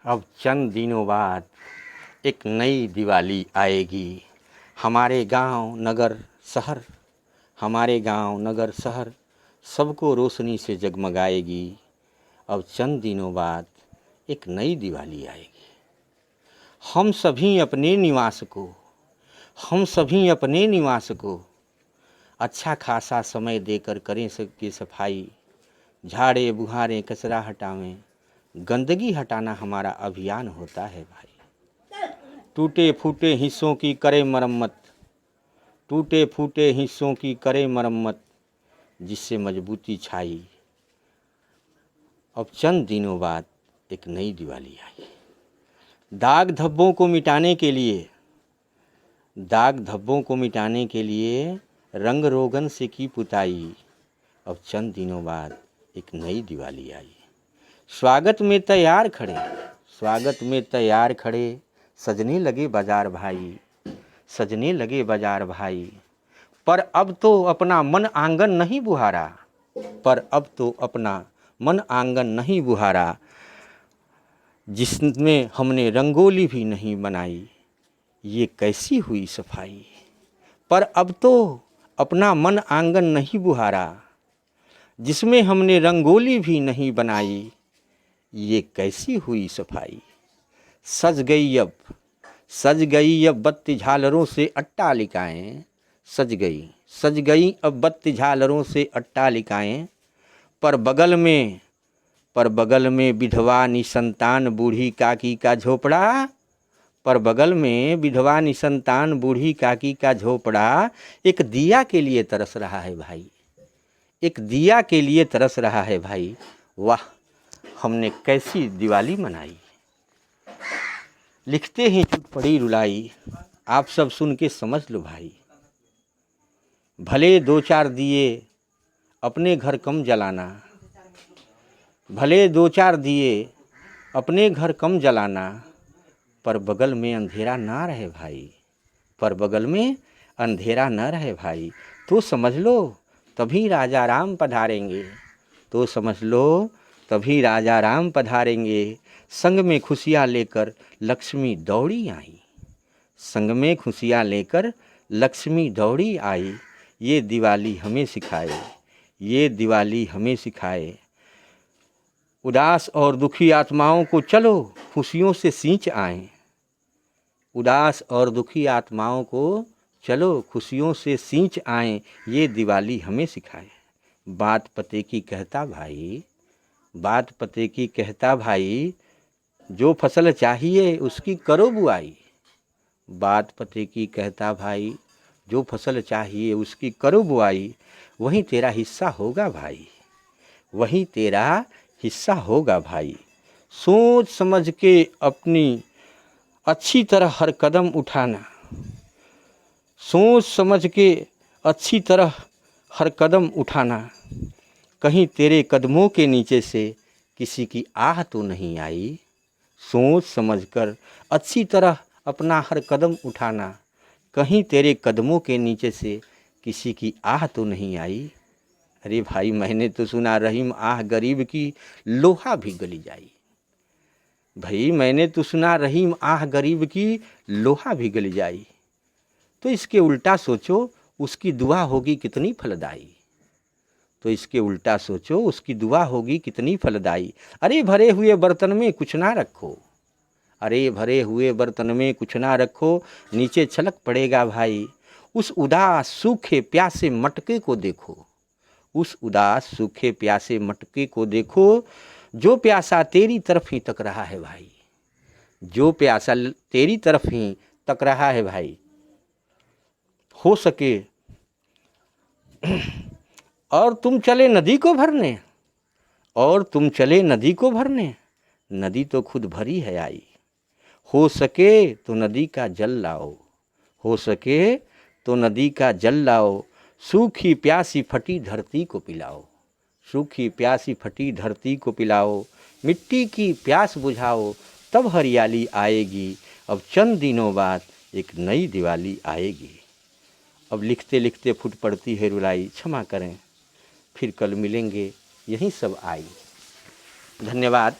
अब चंद दिनों बाद एक नई दिवाली आएगी। हमारे गांव नगर शहर, हमारे गांव नगर शहर सबको रोशनी से जगमगाएगी। अब चंद दिनों बाद एक नई दिवाली आएगी। हम सभी अपने निवास को अच्छा खासा समय देकर करें सबकी सफाई, झाड़े बुहारें कचरा हटावें, गंदगी हटाना हमारा अभियान होता है भाई। टूटे फूटे हिस्सों की करें मरम्मत, टूटे फूटे हिस्सों की करें मरम्मत, जिससे मजबूती छाई। अब चंद दिनों बाद एक नई दिवाली आई। दाग धब्बों को मिटाने के लिए रंग रोगन से की पुताई। अब चंद दिनों बाद एक नई दिवाली आई। स्वागत में तैयार खड़े सजने लगे बाजार भाई। पर अब तो अपना मन आंगन नहीं बुहारा, जिसमें हमने रंगोली भी नहीं बनाई। ये कैसी हुई सफाई। पर अब तो अपना मन आंगन नहीं बुहारा, जिसमें हमने रंगोली भी नहीं बनाई। ये कैसी हुई सफाई। सज गई अब बत्ती झालरों से अट्टालिकाएं। सज गई अब बत्ती झालरों से अट्टालिकाएं। पर बगल में विधवा निसंतान बूढ़ी काकी का झोपड़ा। एक दिया के लिए तरस रहा है भाई। वाह, हमने कैसी दिवाली मनाई। लिखते ही चुप पड़ी रुलाई, आप सब सुन के समझ लो भाई। भले दो चार दिए अपने घर कम जलाना, पर बगल में अंधेरा ना रहे भाई। तो समझ लो तभी राजा राम पधारेंगे। संग में खुशियाँ लेकर लक्ष्मी दौड़ी आई। ये दिवाली हमें सिखाए, उदास और दुखी आत्माओं को चलो खुशियों से सींच आएं। ये दिवाली हमें सिखाए। बात पते की कहता भाई, जो फसल चाहिए उसकी करो बुआई। वहीं तेरा हिस्सा होगा भाई। सोच समझ के अपनी अच्छी तरह हर कदम उठाना। कहीं तेरे कदमों के नीचे से किसी की आह तो नहीं आई। सोच समझकर अच्छी तरह अपना हर कदम उठाना। कहीं तेरे कदमों के नीचे से किसी की आह तो नहीं आई। अरे भाई, मैंने तो सुना रहीम आह गरीब की लोहा भी गली जाई। तो इसके उल्टा सोचो उसकी दुआ होगी कितनी फलदायी। अरे भरे हुए बर्तन में कुछ ना रखो, नीचे छलक पड़ेगा भाई। उस उदास सूखे प्यासे मटके को देखो, जो प्यासा तेरी तरफ ही तक रहा है भाई। हो सके और तुम चले नदी को भरने, नदी तो खुद भरी है आई। हो सके तो नदी का जल लाओ, सूखी प्यासी फटी धरती को पिलाओ। मिट्टी की प्यास बुझाओ, तब हरियाली आएगी। अब चंद दिनों बाद एक नई दिवाली आएगी। अब लिखते लिखते फूट पड़ती है रुलाई, क्षमा करें, फिर कल मिलेंगे। यही सब आई। धन्यवाद।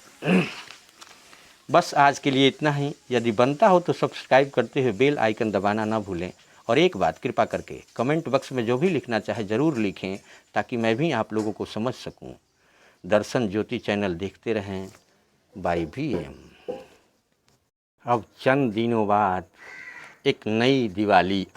बस आज के लिए इतना ही। यदि बनता हो तो सब्सक्राइब करते हुए बेल आइकन दबाना ना भूलें। और एक बात कृपा करके कमेंट बॉक्स में जो भी लिखना चाहे ज़रूर लिखें, ताकि मैं भी आप लोगों को समझ सकूं। दर्शन ज्योति चैनल देखते रहें बाय VM। अब चंद दिनों बाद एक नई दिवाली